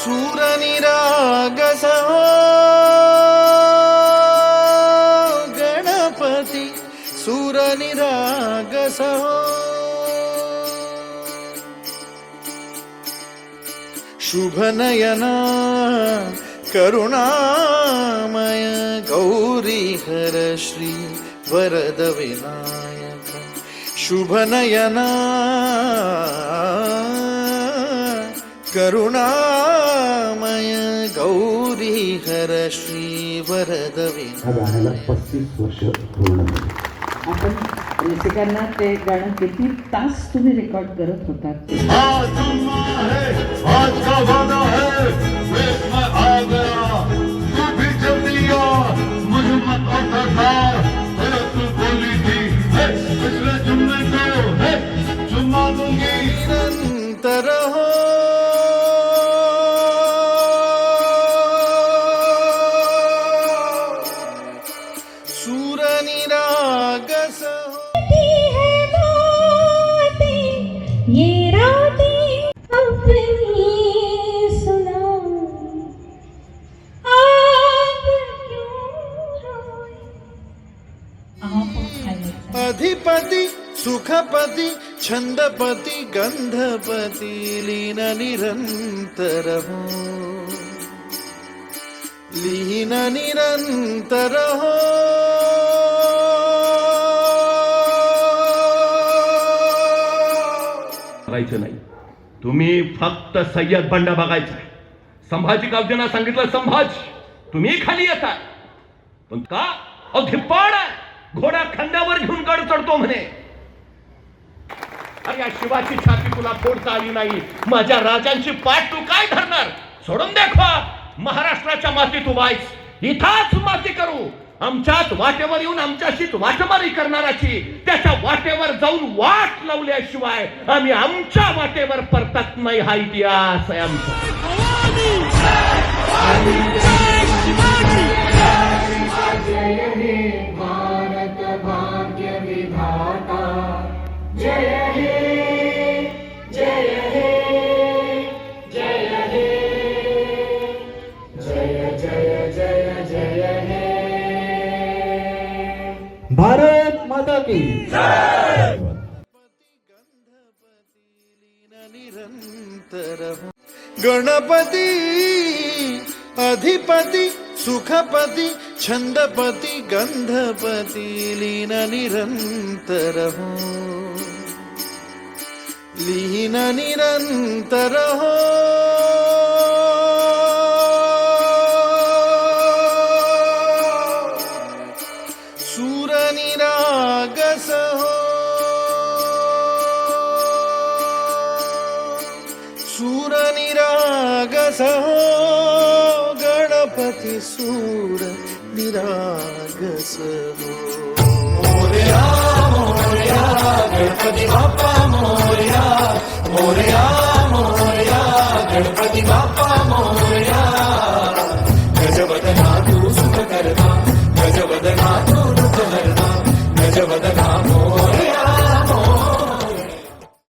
सूरनिरागस हो गणपती सूरनिरागस हो शुभनयना करुणामय गौरी हर श्री वरद विनायक शुभनयना करुणामय गौरी हर श्री वरद विनायक. 35 वर्ष पूर्ण झाली. आपण रसिकांना ते गाणं किती तास तुम्ही रेकॉर्ड करत होता? आज का वादा है मैं आ गया तू भी जब दिया मुझे मत आता था तू बोली थी पिछले जुम्मे को जुम्मा दूंगी निरंतर हो सूरनिरागस ये रातें अपनी सुनाओ आप क्यों रोए. अधिपति सुखपति छंदपति गंधपति लीन निरंतर हो लीन निरंतर हो बघायचं नाही. तुम्ही फक्त सय्यद बंडा बघायचा आहे. संभाजी गावजना सांगितलं संभाजी तुम्ही खाली येता पण का धिप्पाड घोडा खांद्यावर घेऊन गड चढतो म्हणे. अरे या शिवाची छाती तुला फोडता आली नाही. माझ्या राजांची पाठ तू काय धरणार? सोडून दाखवा. महाराष्ट्राच्या मातीत उभायच इथाच माती करू. आमच्याच वाटेवर येऊन आमच्याशीच वाटमारी करणाराची त्याच्या वाटेवर जाऊन वाट लावल्याशिवाय आम्ही आमच्या वाटेवर परतत नाही. हा इतिहास आहे आमचा. जय हे भारत भाग्य विधाता जय हे जय हे जय हे जय जय जय जय हे. भारत माता की जय. निरंतर हो गणपती अधिपति सुखपति छंदपति गंधपति लीन निरंतर हो लीन निरंतर हो सूरनिरागस हो सूरनिरागस हो गणपति सूर निरागस हो. मोरया मोरया गणपति बाप्पा मोरया मोरया मोरया गणपति बाप्पा मोरया.